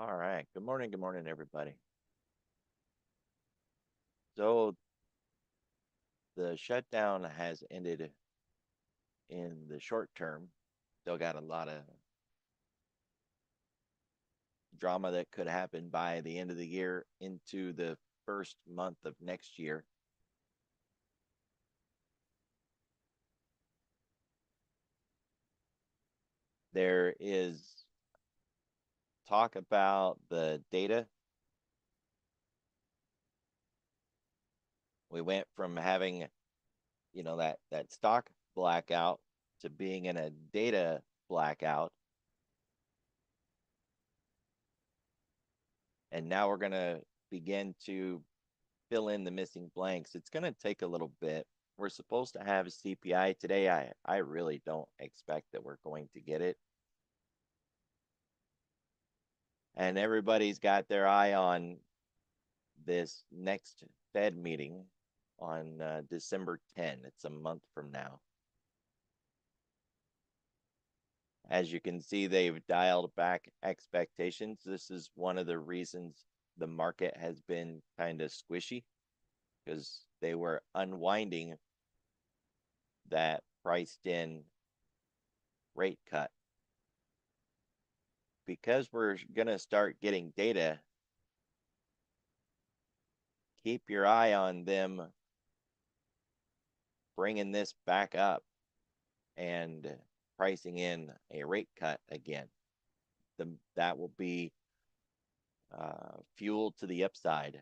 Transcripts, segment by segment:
All right. Good morning, everybody. So the shutdown has ended in the short term. Still got a lot of drama that could happen by the end of the year into the first month of next year. There is talk about the data. We went from having, that stock blackout to being in a data blackout. And now we're going to begin to fill in the missing blanks. It's going to take a little bit. We're supposed to have a CPI today. I really don't expect that we're going to get it. And everybody's got their eye on this next Fed meeting on December 10. It's a month from now. As you can see, they've dialed back expectations. This is one of the reasons the market has been kind of squishy, because they were unwinding that priced in rate cut. Because we're going to start getting data, keep your eye on them bringing this back up and pricing in a rate cut again. That will be fuel to the upside.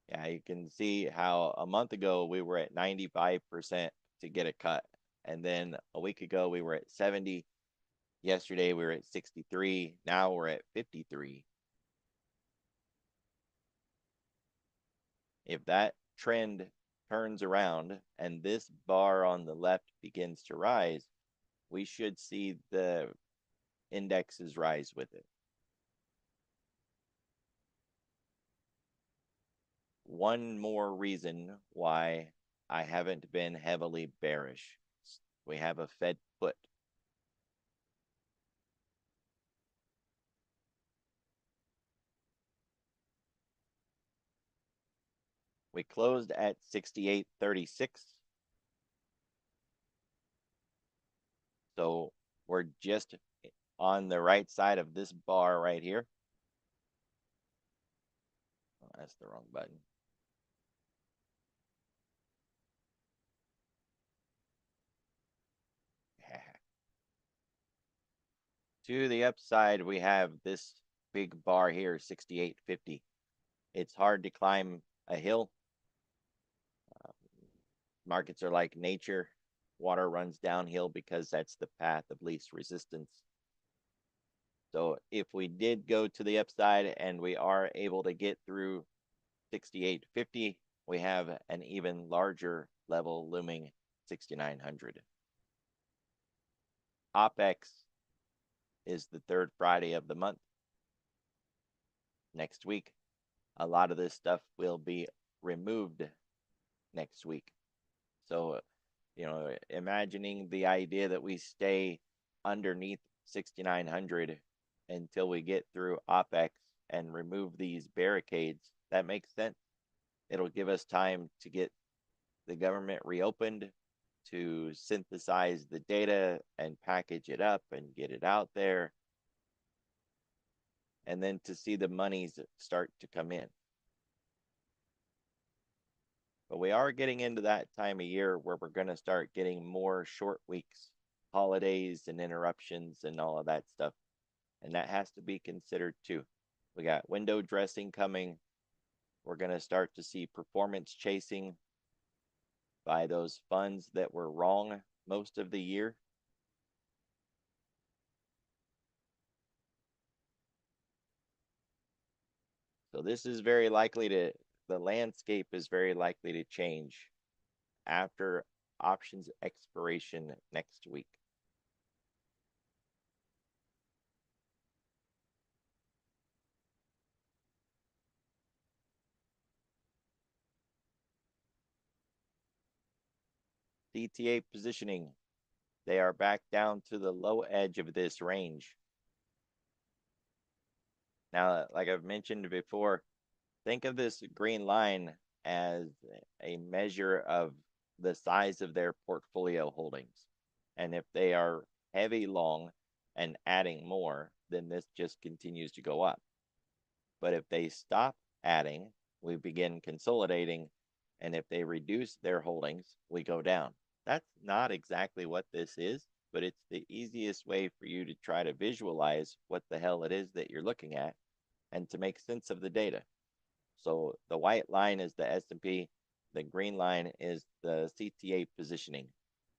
Yeah, you can see how a month ago we were at 95% to get a cut. And then a week ago we were at 70. Yesterday we were at 63. Now we're at 53. If that trend turns around and this bar on the left begins to rise, we should see the indexes rise with it. One more reason why I haven't been heavily bearish. We have a Fed put. We closed at 68.36. So we're just on the right side of this bar right here. Oh, that's the wrong button. To the upside, we have this big bar here, 68.50. It's hard to climb a hill. Markets are like nature. Water runs downhill because that's the path of least resistance. So if we did go to the upside and we are able to get through 68.50, we have an even larger level looming, 6,900. OPEX is the third Friday of the month. Next week, a lot of this stuff will be removed next week. So, imagining the idea that we stay underneath 6,900 until we get through OPEX and remove these barricades, that makes sense. It'll give us time to get the government reopened, to synthesize the data and package it up and get it out there, and then to see the monies start to come in. But we are getting into that time of year where we're going to start getting more short weeks, holidays and interruptions and all of that stuff. And that has to be considered too. We got window dressing coming. We're going to start to see performance chasing by those funds that were wrong most of the year. So this is very likely the landscape is very likely to change after options expiration next week. DTA positioning. they are back down to the low edge of this range. Now, like I've mentioned before, think of this green line as a measure of the size of their portfolio holdings. And if they are heavy long and adding more, then this just continues to go up. But if they stop adding, we begin consolidating. And if they reduce their holdings, we go down. That's not exactly what this is, but it's the easiest way for you to try to visualize what the hell it is that you're looking at and to make sense of the data. So the white line is the S&P, the green line is the CTA positioning.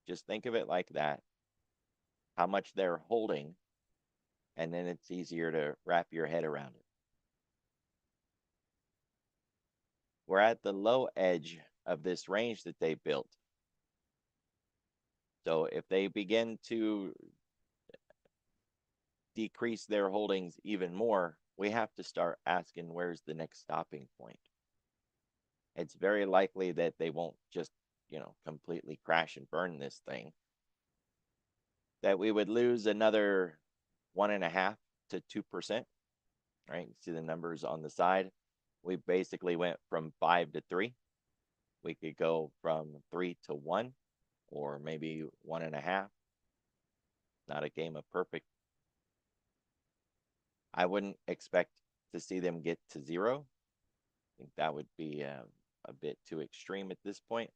Just think of it like that, how much they're holding, and then it's easier to wrap your head around it. We're at the low edge of this range that they built. So if they begin to decrease their holdings even more, we have to start asking where's the next stopping point. It's very likely that they won't just, completely crash and burn this thing. That we would lose another 1.5% to 2%, right? See the numbers on the side. We basically went from 5 to 3. We could go from 3 to 1, or maybe 1.5. Not a game of perfect. I wouldn't expect to see them get to 0. I think that would be a bit too extreme at this point.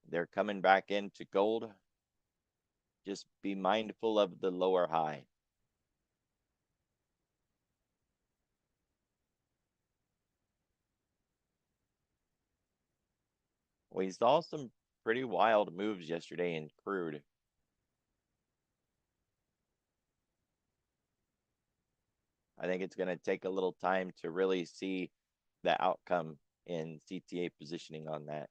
They're coming back into gold. Just be mindful of the lower high. We saw some pretty wild moves yesterday in crude. I think it's going to take a little time to really see the outcome in CTA positioning on that.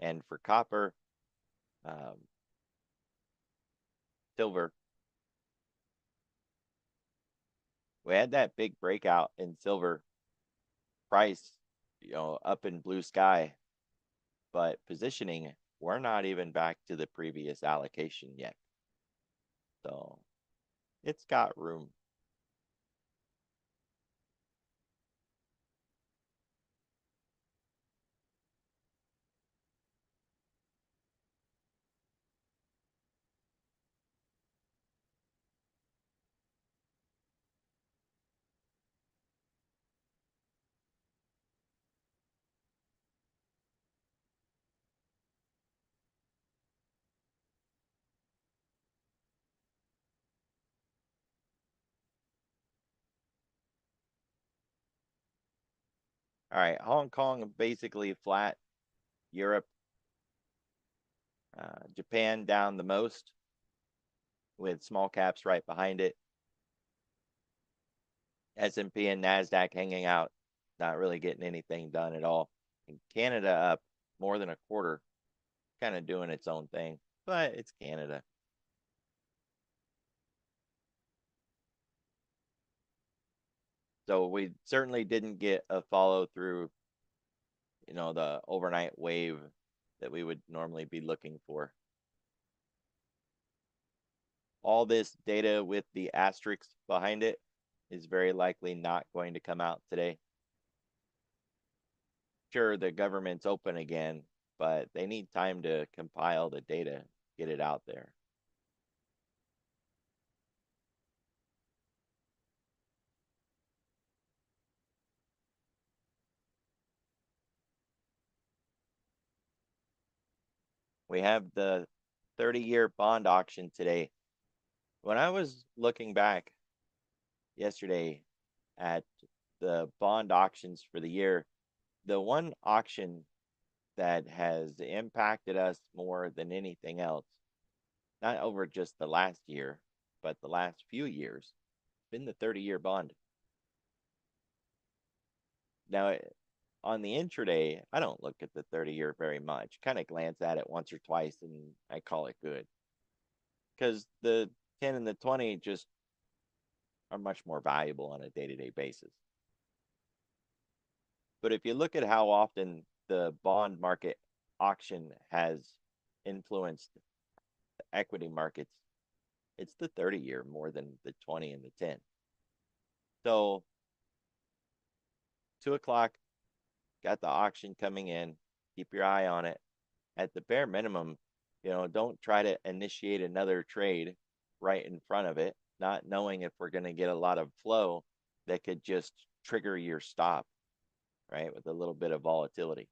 And for copper, silver, we had that big breakout in silver price, up in blue sky, but positioning, we're not even back to the previous allocation yet. So it's got room. All right, Hong Kong basically flat. Europe, Japan down the most, with small caps right behind it. S&P and NASDAQ hanging out, not really getting anything done at all. And Canada up more than a quarter, kind of doing its own thing, but it's Canada. So we certainly didn't get a follow through, the overnight wave that we would normally be looking for. All this data with the asterisks behind it is very likely not going to come out today. Sure, the government's open again, but they need time to compile the data, get it out there. We have the 30-year bond auction today. When I was looking back yesterday at the bond auctions for the year, the one auction that has impacted us more than anything else, not over just the last year, but the last few years, been the 30-year bond. Now, on the intraday, I don't look at the 30-year very much. Kind of glance at it once or twice, and I call it good. Because the 10 and the 20 just are much more valuable on a day-to-day basis. But if you look at how often the bond market auction has influenced the equity markets, it's the 30-year more than the 20 and the 10. So 2 o'clock, got the auction coming in. Keep your eye on it. At the bare minimum, don't try to initiate another trade right in front of it, not knowing if we're going to get a lot of flow that could just trigger your stop, right, with a little bit of volatility.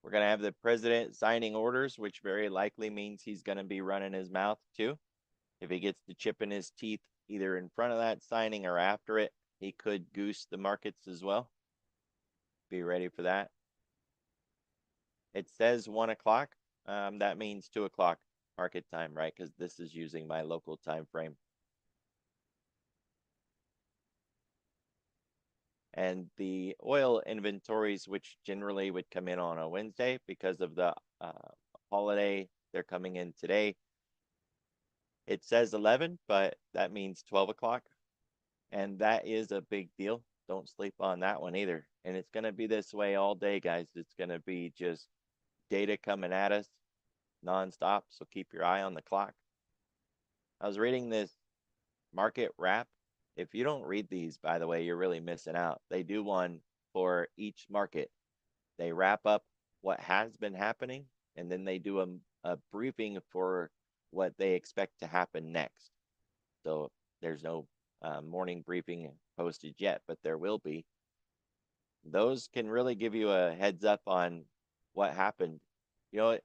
We're going to have the president signing orders, which very likely means he's going to be running his mouth too. If he gets the chip in his teeth, either in front of that signing or after it, he could goose the markets as well. Be ready for that. It says 1 o'clock. That means 2 o'clock market time, right? Because this is using my local time frame. And the oil inventories, which generally would come in on a Wednesday because of the holiday, they're coming in today. It says 11, but that means 12 o'clock. And that is a big deal. Don't sleep on that one either. And it's going to be this way all day, guys. It's going to be just data coming at us nonstop. So keep your eye on the clock. I was reading this market wrap. If you don't read these, by the way, you're really missing out. They do one for each market. They wrap up what has been happening, and then they do a briefing for what they expect to happen next. So there's no morning briefing posted yet, but there will be. Those can really give you a heads up on what happened.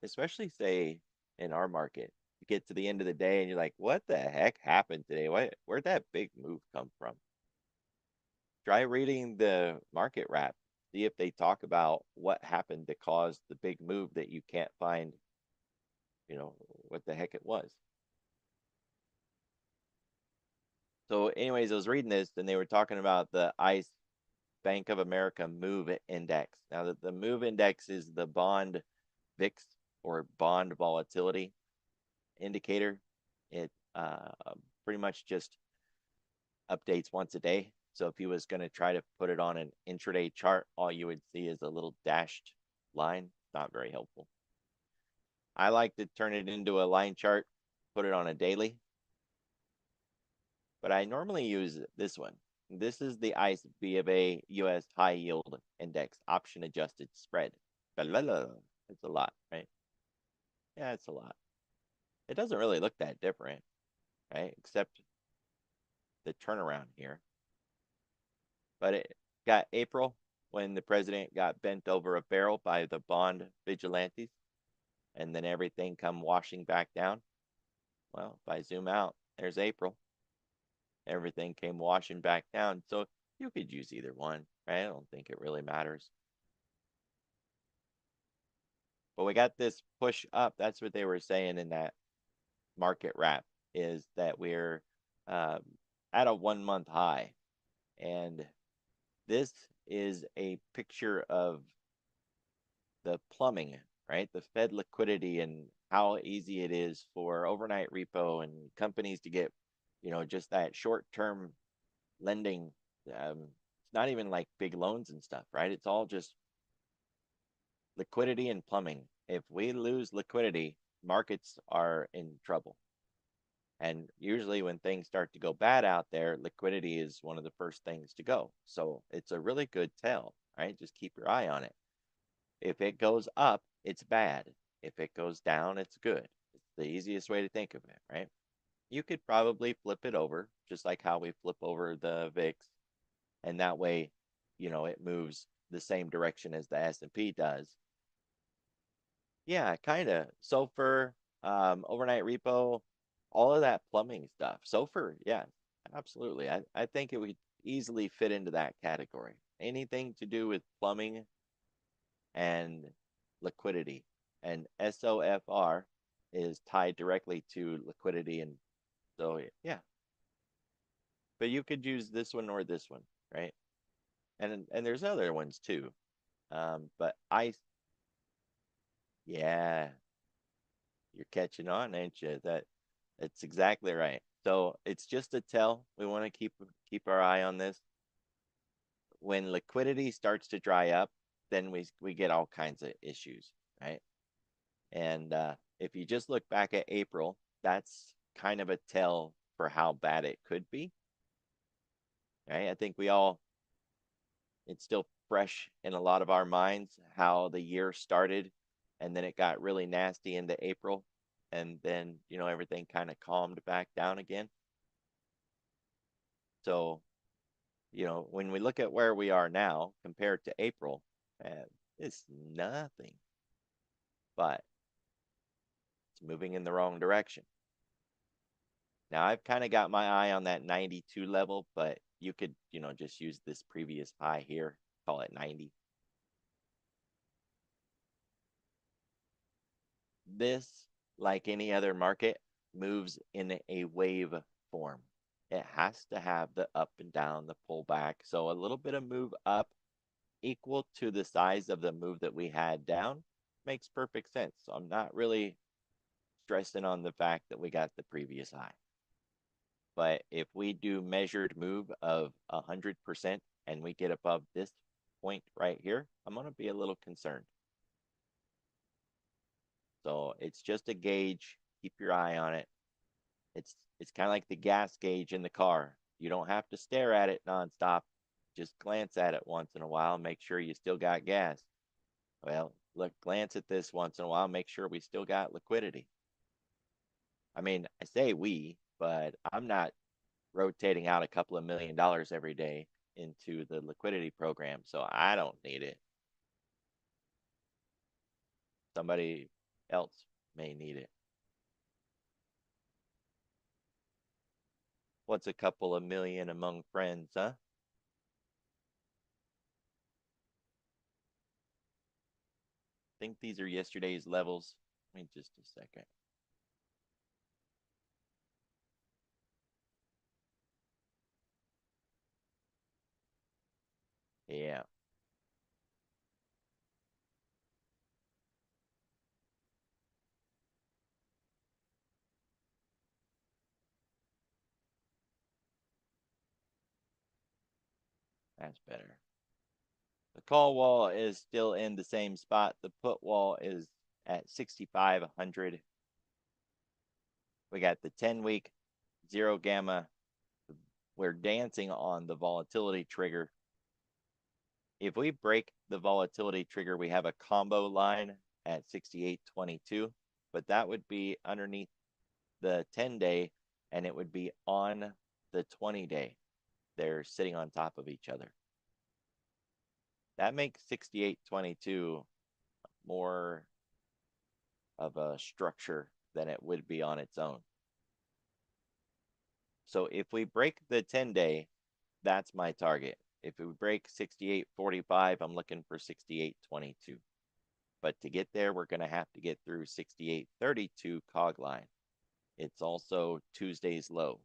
Especially say in our market, you get to the end of the day and you're like, what the heck happened today? Where'd that big move come from? Try reading the market wrap. See if they talk about what happened to cause the big move that you can't find, what the heck it was. So anyways, I was reading this and they were talking about the ICE Bank of America Move Index. Now, the Move Index is the bond VIX or bond volatility indicator. It pretty much just updates once a day. So if you was going to try to put it on an intraday chart, all you would see is a little dashed line. Not very helpful. I like to turn it into a line chart, put it on a daily. But I normally use this one. This is the ICE B of A US High Yield Index Option Adjusted Spread. It's a lot, right? Yeah, it's a lot. It doesn't really look that different, right? Except the turnaround here. But it got April when the president got bent over a barrel by the bond vigilantes, and then everything come washing back down. Well, if I zoom out, there's April. Everything came washing back down. So you could use either one, right? I don't think it really matters. But we got this push up. That's what they were saying in that market wrap, is that we're at a 1 month high. And this is a picture of the plumbing, right? The Fed liquidity and how easy it is for overnight repo and companies to get, just that short-term lending. It's not even like big loans and stuff, right? It's all just liquidity and plumbing. If we lose liquidity, markets are in trouble. And usually when things start to go bad out there, liquidity is one of the first things to go. So it's a really good tell, right? Just keep your eye on it. If it goes up, it's bad. If it goes down, it's good. It's the easiest way to think of it, right? You could probably flip it over, just like how we flip over the VIX. And that way, it moves the same direction as the S&P does. Yeah, kind of. SOFR, overnight repo, all of that plumbing stuff. SOFR, yeah, absolutely. I think it would easily fit into that category. Anything to do with plumbing and liquidity. And SOFR is tied directly to liquidity. And so, yeah. But you could use this one or this one, right? And there's other ones too. But yeah, you're catching on, ain't you? That's exactly right. So it's just a tell. We want to keep our eye on this. When liquidity starts to dry up, then we get all kinds of issues, right? And if you just look back at April, that's kind of a tell for how bad it could be, right? I think it's still fresh in a lot of our minds how the year started, and then it got really nasty into April, and then everything kind of calmed back down again. So when we look at where we are now compared to April, it's nothing, but it's moving in the wrong direction. Now I've kind of got my eye on that 92 level, but you could, just use this previous high here, call it 90. This, like any other market, moves in a wave form. It has to have the up and down, the pullback. So a little bit of move up equal to the size of the move that we had down makes perfect sense. So I'm not really stressing on the fact that we got the previous high. But if we do measured move of 100% and we get above this point right here, I'm going to be a little concerned. So it's just a gauge. Keep your eye on it. It's kind of like the gas gauge in the car. You don't have to stare at it nonstop. Just glance at it once in a while, make sure you still got gas. Well, look, glance at this once in a while, make sure we still got liquidity. I mean, I say we, but I'm not rotating out a couple of $1 million every day into the liquidity program, so I don't need it. Somebody else may need it. What's a couple of million among friends, huh? I think these are yesterday's levels. Wait just a second. Yeah, that's better. The call wall is still in the same spot. The put wall is at 6,500. We got the 10-week zero gamma. We're dancing on the volatility trigger. If we break the volatility trigger, we have a combo line at 68.22, but that would be underneath the 10-day and it would be on the 20-day. They're sitting on top of each other. That makes 68.22 more of a structure than it would be on its own. So if we break the 10-day, that's my target. If we break 68.45, I'm looking for 68.22. But to get there, we're going to have to get through 68.32 cog line. It's also Tuesday's low.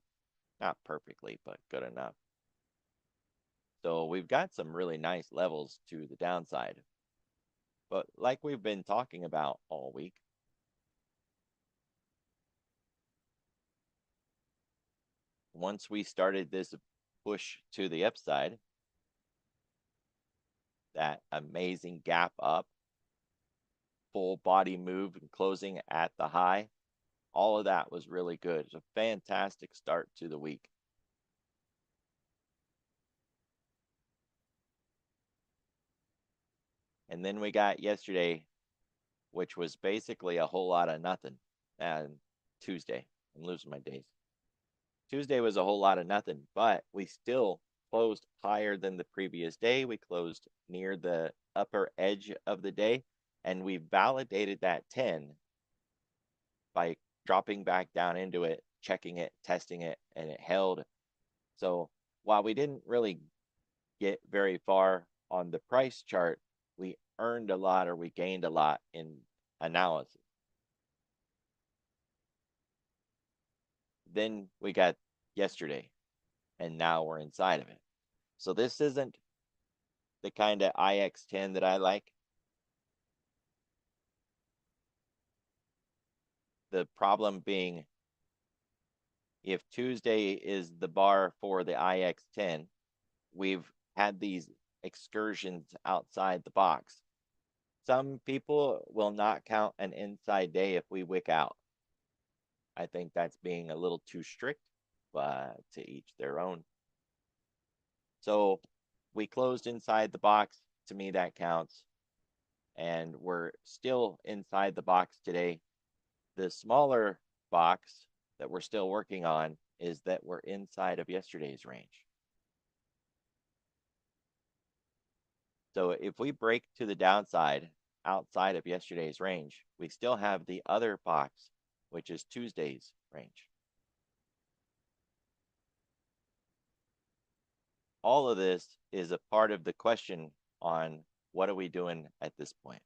Not perfectly, but good enough. So we've got some really nice levels to the downside. But like we've been talking about all week, once we started this push to the upside, that amazing gap up, full body move and closing at the high, all of that was really good. It's a fantastic start to the week. And then we got yesterday, which was basically a whole lot of nothing. And Tuesday, I'm losing my days. Tuesday was a whole lot of nothing, but we still closed higher than the previous day. We closed near the upper edge of the day, and we validated that 10 by dropping back down into it, checking it, testing it, and it held. So while we didn't really get very far on the price chart, we earned a lot or we gained a lot in analysis. Then we got yesterday, and now we're inside of it. So this isn't the kind of IX10 that I like. The problem being, if Tuesday is the bar for the IX10, we've had these excursions outside the box. Some people will not count an inside day if we wick out. I think that's being a little too strict, but to each their own. So we closed inside the box. To me, that counts. And we're still inside the box today. The smaller box that we're still working on is that we're inside of yesterday's range. So if we break to the downside outside of yesterday's range, we still have the other box, which is Tuesday's range. All of this is a part of the question on what are we doing at this point.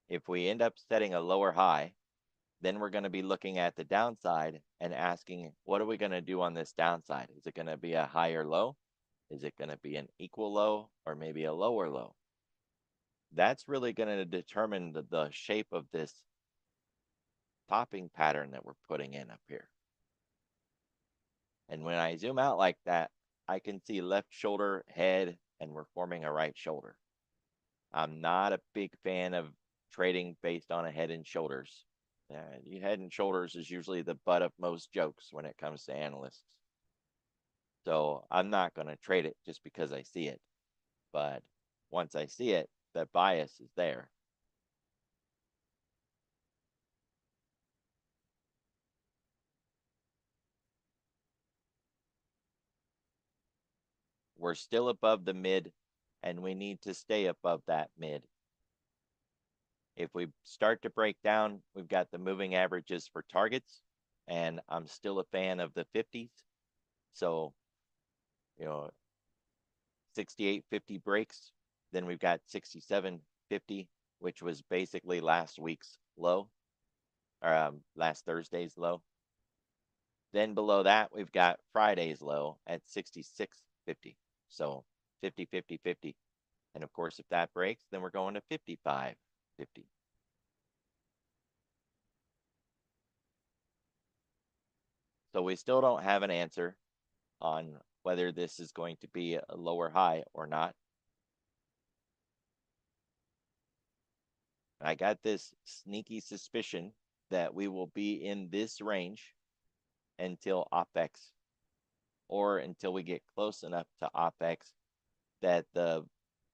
If we end up setting a lower high, then we're going to be looking at the downside and asking, what are we going to do on this downside? Is it going to be a higher low? Is it going to be an equal low or maybe a lower low? That's really going to determine the shape of this topping pattern that we're putting in up here. And when I zoom out like that, I can see left shoulder, head, and we're forming a right shoulder. I'm not a big fan of trading based on a head and shoulders. Head and shoulders is usually the butt of most jokes when it comes to analysts. So I'm not going to trade it just because I see it. But once I see it, the bias is there. We're still above the mid, and we need to stay above that mid. If we start to break down, we've got the moving averages for targets, and I'm still a fan of the 50s. So, 68.50 breaks. Then we've got 67.50, which was basically last week's low, or last Thursday's low. Then below that, we've got Friday's low at 66.50. So 50, 50, 50. And of course, if that breaks, then we're going to 55.50. So we still don't have an answer on whether this is going to be a lower high or not. I got this sneaky suspicion that we will be in this range until OPEX, or until we get close enough to OPEX that the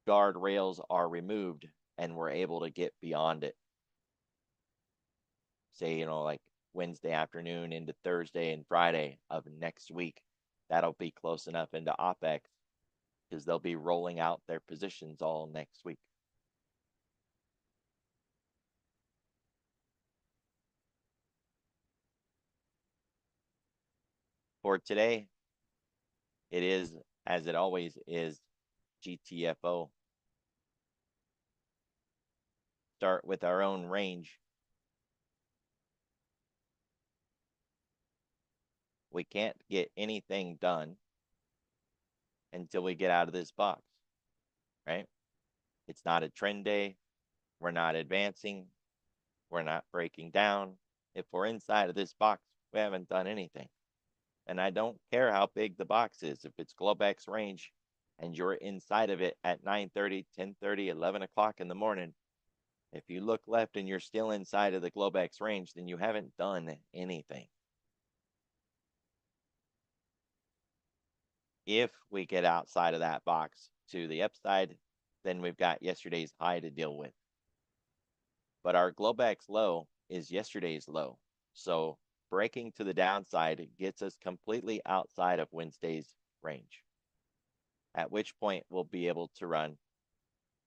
guardrails are removed and we're able to get beyond it. Say, like Wednesday afternoon into Thursday and Friday of next week. That'll be close enough into OPEX because they'll be rolling out their positions all next week. For today, it is, as it always is, GTFO. Start with our own range. We can't get anything done until we get out of this box, right? It's not a trend day. We're not advancing. We're not breaking down. If we're inside of this box, we haven't done anything. And I don't care how big the box is. If it's Globex range and you're inside of it at 9:30, 10:30, 11 o'clock in the morning, if you look left and you're still inside of the Globex range, then you haven't done anything. If we get outside of that box to the upside, then we've got yesterday's high to deal with. But our Globex low is yesterday's low. So breaking to the downside gets us completely outside of Wednesday's range, at which point we'll be able to run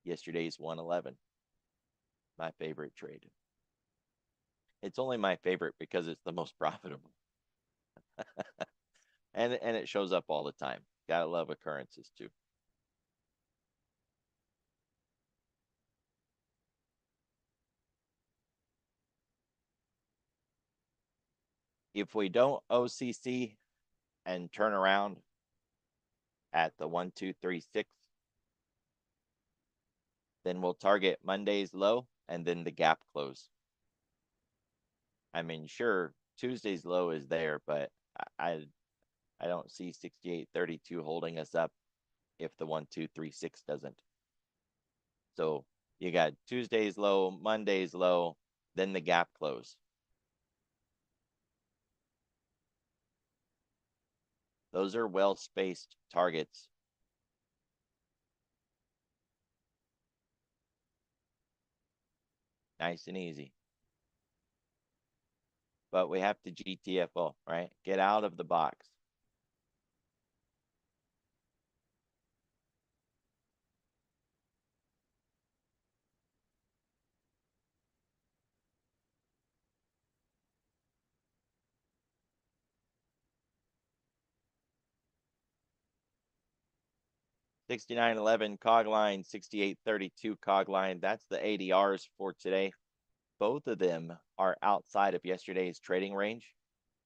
yesterday's 111, my favorite trade. It's only my favorite because it's the most profitable. and it shows up all the time. Gotta love occurrences too. If we don't OCC and turn around at the 1, 2, 3, 6, then we'll target Monday's low and then the gap close. I mean, sure, Tuesday's low is there, but I don't see 68.32 holding us up if the 1, 2, 3, 6 doesn't. So you got Tuesday's low, Monday's low, then the gap close. Those are well-spaced targets. Nice and easy. But we have to GTFO, right? Get out of the box. $69.11 cog line, $68.32 cog line. That's the ADRs for today. Both of them are outside of yesterday's trading range.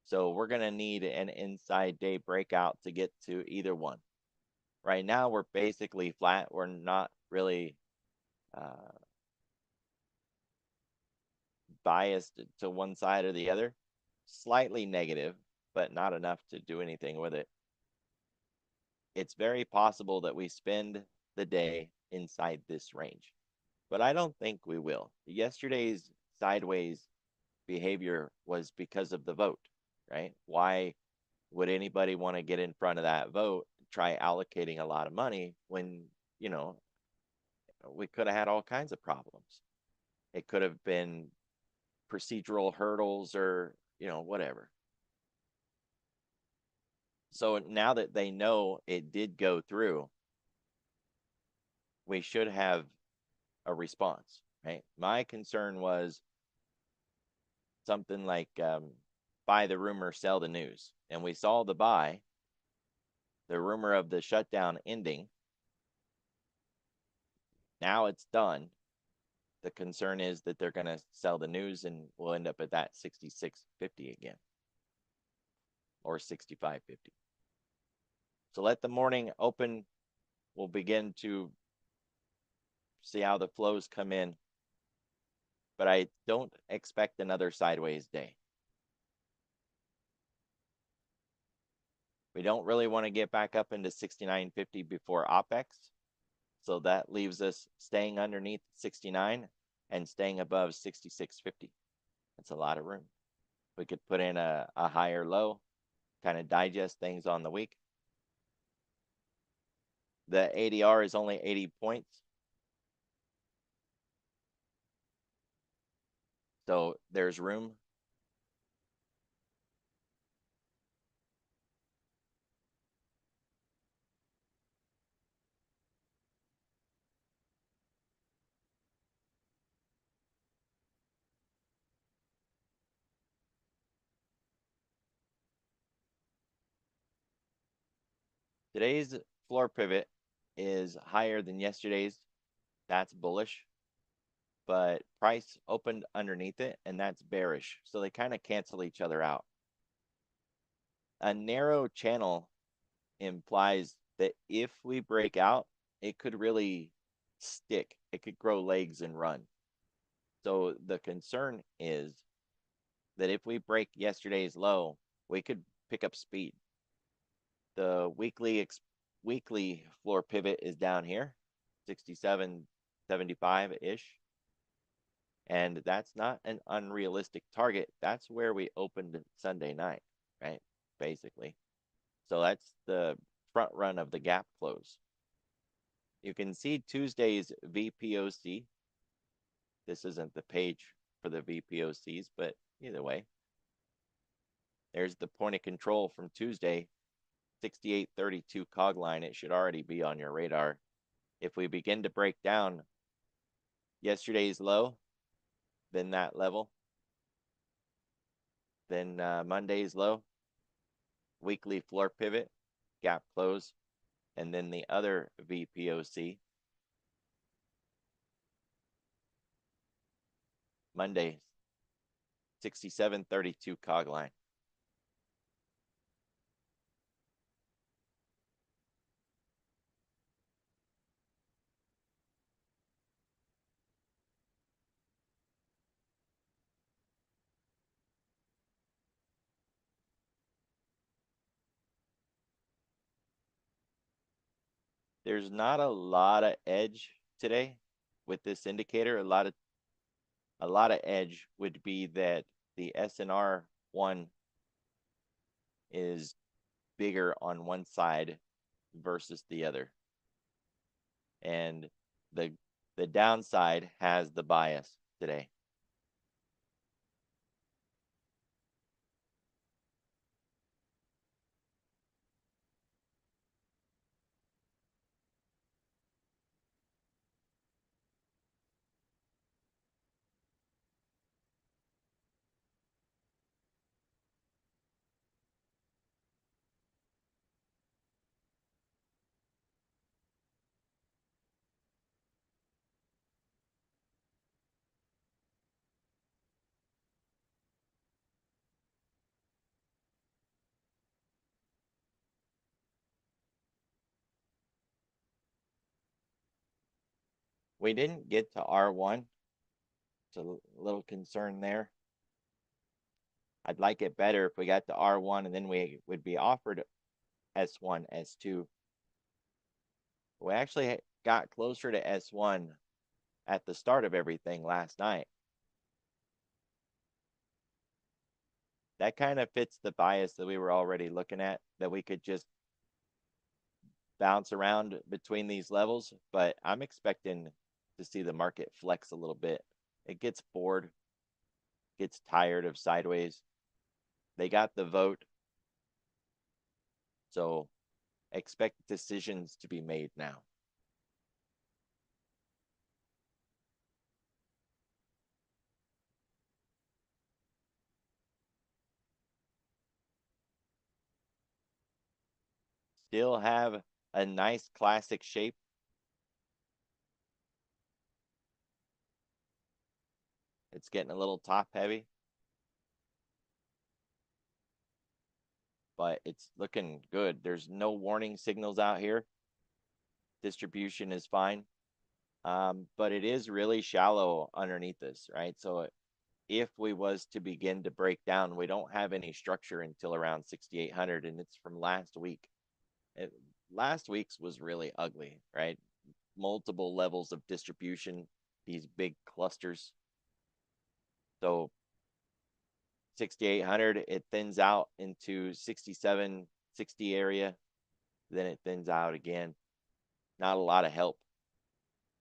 So we're going to need an inside day breakout to get to either one. Right now, we're basically flat. We're not really biased to one side or the other. Slightly negative, but not enough to do anything with it. It's very possible that we spend the day inside this range, but I don't think we will. Yesterday's sideways behavior was because of the vote, right? Why would anybody want to get in front of that vote, try allocating a lot of money when, you know, we could have had all kinds of problems? It could have been procedural hurdles or, you know, whatever. So now that they know it did go through, we should have a response, right? My concern was something like buy the rumor, sell the news. And we saw the buy, the rumor of the shutdown ending. Now it's done. The concern is that they're going to sell the news and we'll end up at that 66.50 again or 65.50. So let the morning open. We'll begin to see how the flows come in, but I don't expect another sideways day. We don't really want to get back up into 69.50 before OPEX. So that leaves us staying underneath 69 and staying above 66.50. That's a lot of room. We could put in a higher low, kind of digest things on the week. The ADR is only 80 points. So there's room. Today's floor pivot is higher than yesterday's. That's bullish. But price opened underneath it, and that's bearish. So they kind of cancel each other out. A narrow channel implies that if we break out, it could really stick. It could grow legs and run. So the concern is that if we break yesterday's low, we could pick up speed. The weekly floor pivot is down here, 67.75-ish. And that's not an unrealistic target. That's where we opened Sunday night, right? Basically. So that's the front run of the gap close. You can see Tuesday's VPOC. This isn't the page for the VPOCs, but either way. There's the point of control from Tuesday, 68.32 cog line. It should already be on your radar. If we begin to break down yesterday's low, then that level, then Monday's low, weekly floor pivot, gap close, and then the other VPOC, Monday, 67.32 cog line. There's not a lot of edge today with this indicator. A lot of edge would be that the SNR one is bigger on one side versus the other. And the the downside has the bias today. We didn't get to R1. It's a little concern there. I'd like it better if we got to R1 and then we would be offered S1, S2. We actually got closer to S1 at the start of everything last night. That kind of fits the bias that we were already looking at, that we could just bounce around between these levels, but I'm expecting to see the market flex a little bit. It gets bored, gets tired of sideways. They got the vote, so expect decisions to be made now. Still have a nice classic shape. It's getting a little top heavy, but it's looking good. There's no warning signals out here. Distribution is fine. But it is really shallow underneath this, right? So if we was to begin to break down, we don't have any structure until around 6,800, and it's from last week. Last week's was really ugly, right? Multiple levels of distribution, these big clusters. So 6,800, it thins out into 67, 60 area, then it thins out again. Not a lot of help.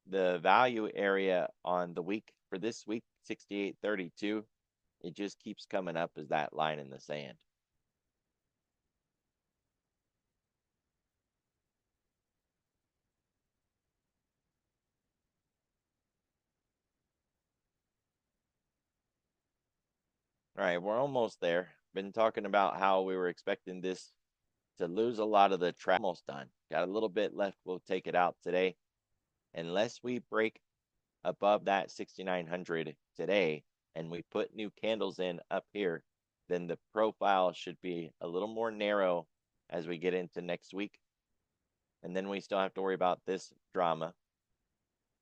The value area on the week for this week, 68.32, it just keeps coming up as that line in the sand. All right, we're almost there. Been talking about how we were expecting this to lose a lot of the track. Almost done. Got a little bit left. We'll take it out today. Unless we break above that 6,900 today and we put new candles in up here, then the profile should be a little more narrow as we get into next week. And then we still have to worry about this drama,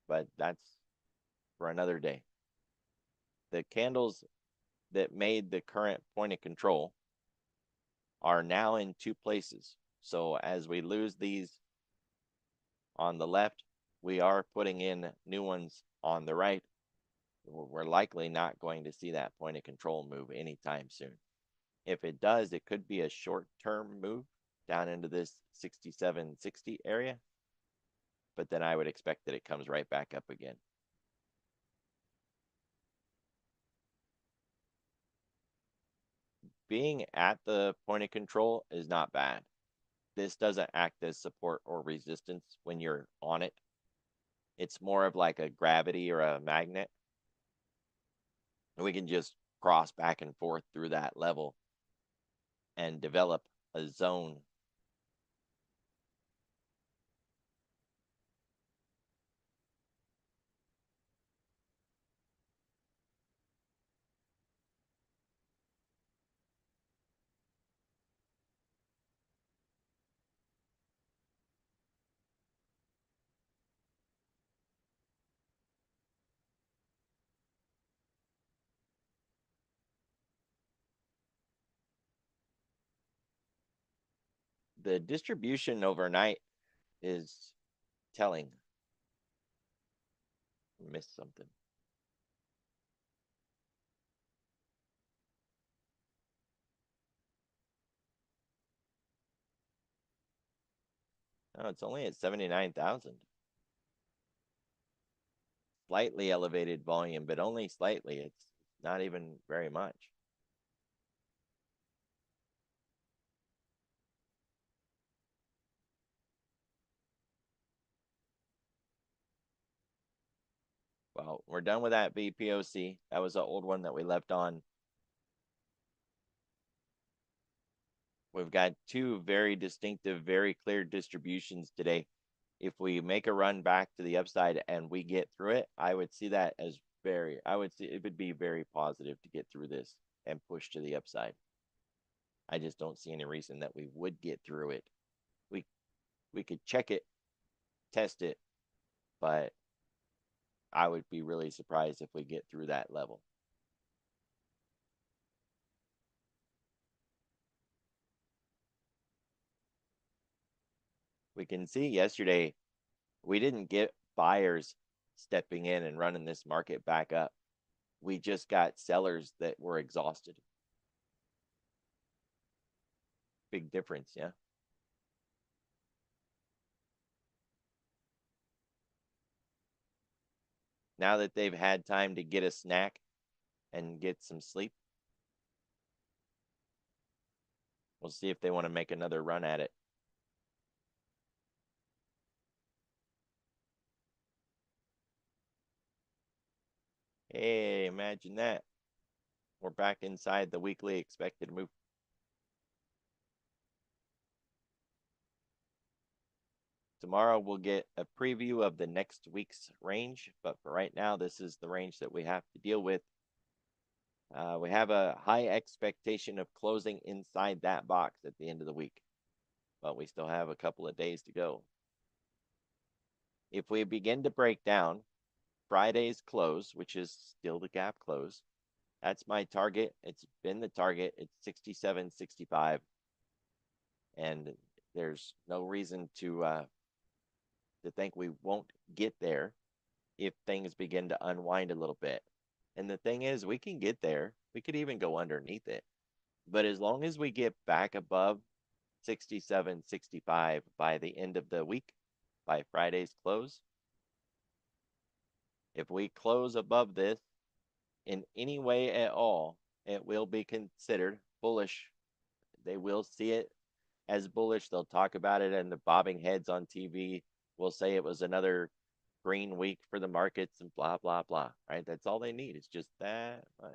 but that's for another day. The candles that made the current point of control are now in two places. So as we lose these on the left, we are putting in new ones on the right. We're likely not going to see that point of control move anytime soon. If it does, it could be a short-term move down into this 67.60 area, but then I would expect that it comes right back up again. Being at the point of control is not bad. This doesn't act as support or resistance when you're on it. It's more of like a gravity or a magnet. And we can just cross back and forth through that level and develop a zone. The distribution overnight is telling. Missed something. Oh, it's only at 79,000. Slightly elevated volume, but only slightly. It's not even very much. Well, we're done with that VPOC. That was an old one that we left on. We've got two very distinctive, very clear distributions today. If we make a run back to the upside and we get through it, I would see that as I would see it would be very positive to get through this and push to the upside. I just don't see any reason that we would get through it. We we could check it, test it, but I would be really surprised if we get through that level. We can see yesterday we didn't get buyers stepping in and running this market back up. We just got sellers that were exhausted. Big difference, yeah. Now that they've had time to get a snack and get some sleep, we'll see if they want to make another run at it. Hey, imagine that. We're back inside the weekly expected move. Tomorrow we'll get a preview of the next week's range, but for right now, this is the range that we have to deal with. We have a high expectation of closing inside that box at the end of the week, but we still have a couple of days to go. If we begin to break down Friday's close, which is still the gap close, that's my target. It's been the target. It's 67.65, and there's no reason to think we won't get there if things begin to unwind a little bit. And the thing is, we can get there. We could even go underneath it. But as long as we get back above 67.65 by the end of the week, by Friday's close, if we close above this in any way at all, it will be considered bullish. They will see it as bullish. They'll talk about it, and the bobbing heads on TV will say it was another green week for the markets and blah, blah, blah, right? That's all they need. It's just that much.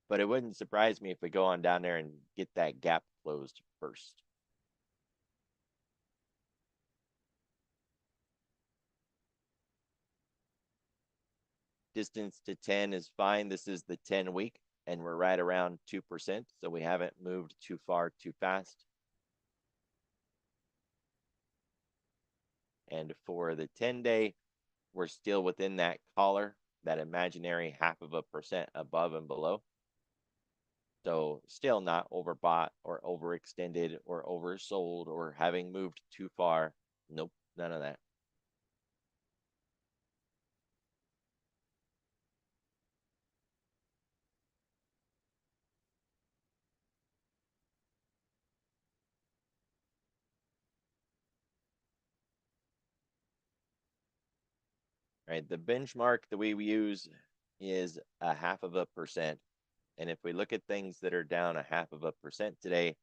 But it wouldn't surprise me if we go on down there and get that gap closed first. Distance to 10 is fine. This is the 10 week, and we're right around 2%. So we haven't moved too far too fast. And for the 10-day, we're still within that collar, that imaginary 0.5% above and below. So still not overbought or overextended or oversold or having moved too far. Nope, none of that. Right, the benchmark that we use is 0.5%. And if we look at things that are down 0.5% today,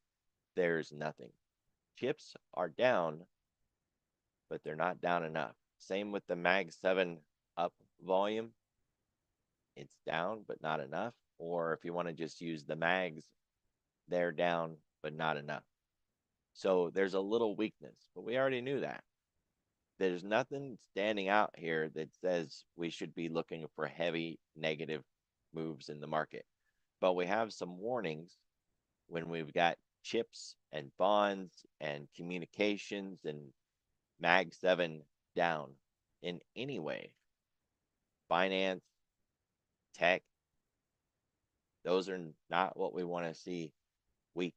there's nothing. Chips are down, but they're not down enough. Same with the Mag 7 up volume. It's down, but not enough. Or if you want to just use the mags, they're down, but not enough. So there's a little weakness, but we already knew that. There's nothing standing out here that says we should be looking for heavy negative moves in the market. But we have some warnings when we've got chips and bonds and communications and Mag 7 down in any way. Finance, tech, those are not what we want to see weak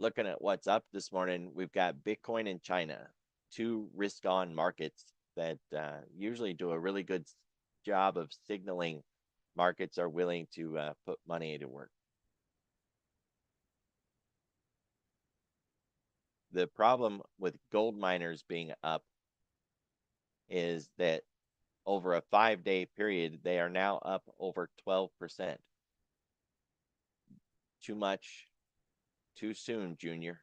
looking at what's up this morning, we've got Bitcoin and China, two risk-on markets that usually do a really good job of signaling markets are willing to put money to work. The problem with gold miners being up is that over a 5-day period, they are now up over 12%. Too much, too soon, Junior.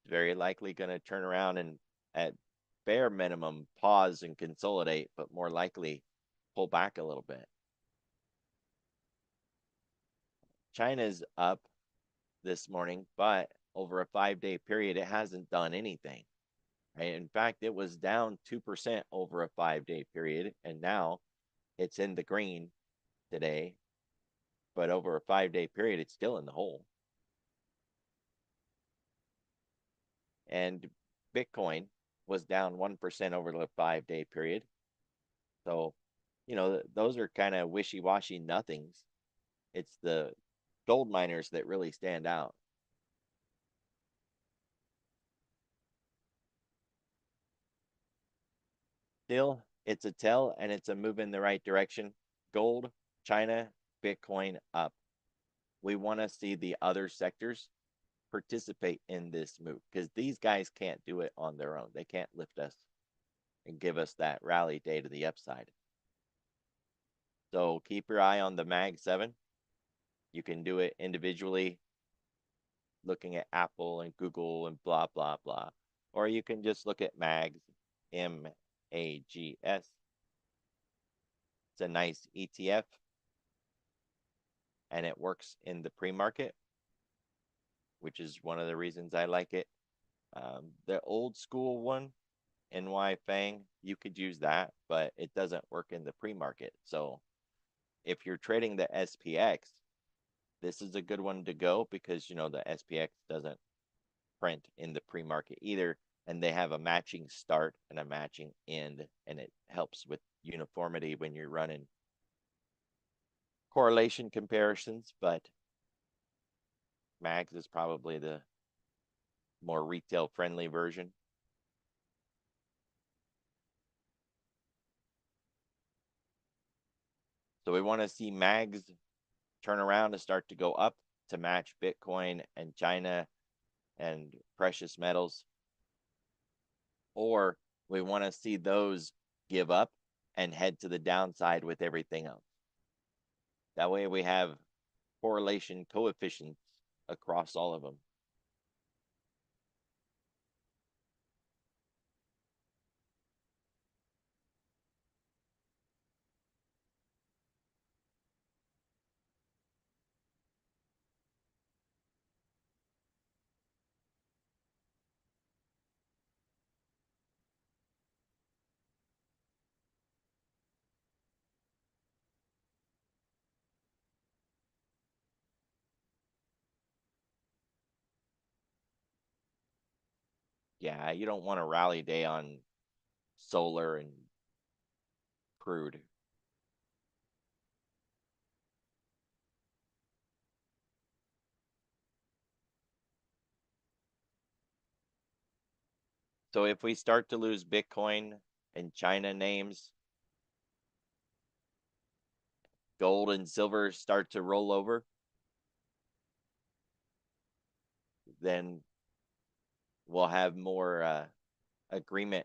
Very likely going to turn around and at bare minimum pause and consolidate, but more likely pull back a little bit. China's up this morning, but over a 5-day period, it hasn't done anything. Right? In fact, it was down 2% over a 5-day period, and now it's in the green today. But over a 5-day period, it's still in the hole. And Bitcoin was down 1% over the 5-day period. So, you know, those are kind of wishy-washy nothings. It's the gold miners that really stand out. Still, it's a tell and it's a move in the right direction. Gold, China, Bitcoin up. We want to see the other sectors participate in this move because these guys can't do it on their own. They can't lift us and give us that rally day to the upside. So keep your eye on the Mag 7. You can do it individually, looking at Apple and Google and blah, blah, blah. Or you can just look at MAGS, MAGS. It's a nice ETF and it works in the pre-market, which is one of the reasons I like it. The old school one, NY Fang, you could use that, but it doesn't work in the pre-market. So if you're trading the SPX, this is a good one to go because, you know, the SPX doesn't print in the pre-market either, and they have a matching start and a matching end, and it helps with uniformity when you're running correlation comparisons. But Mags is probably the more retail friendly version. So we want to see Mags turn around and start to go up to match Bitcoin and China and precious metals, or we want to see those give up and head to the downside with everything else. That way we have correlation coefficients across all of them. Yeah, you don't want a rally day on solar and crude. So if we start to lose Bitcoin and China names, gold and silver start to roll over, then we'll have more agreement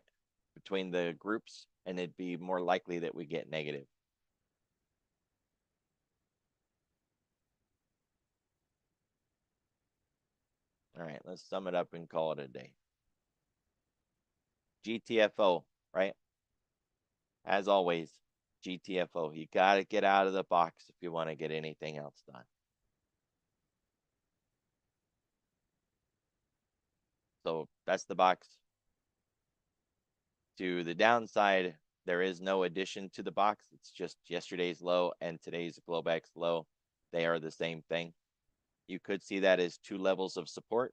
between the groups, and it'd be more likely that we get negative. All right, let's sum it up and call it a day. GTFO, right? As always, GTFO. You got to get out of the box if you want to get anything else done. So that's the box. To the downside, there is no addition to the box. It's just yesterday's low and today's Globex low. They are the same thing. You could see that as two levels of support.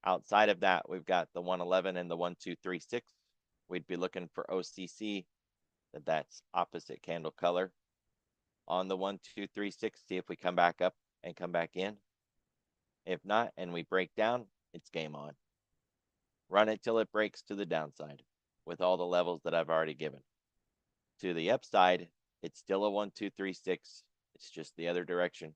Outside of that, we've got the 111 and the 1236. We'd be looking for OCC. That's opposite candle color. On the 1236, see if we come back up and come back in. If not, and we break down, it's game on. Run it till it breaks to the downside with all the levels that I've already given. To the upside, it's still a 1, 2, 3, 6. It's just the other direction.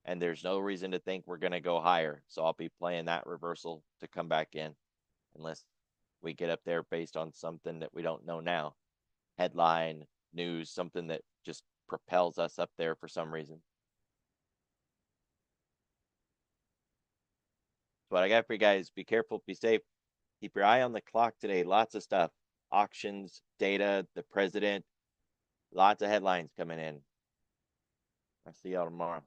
And there's no reason to think we're going to go higher. So I'll be playing that reversal to come back in unless we get up there based on something that we don't know now. Headline, news, something that just propels us up there for some reason. So what I got for you guys, be careful, be safe. Keep your eye on the clock today. Lots of stuff. Auctions, data, the president, lots of headlines coming in. I'll see y'all tomorrow.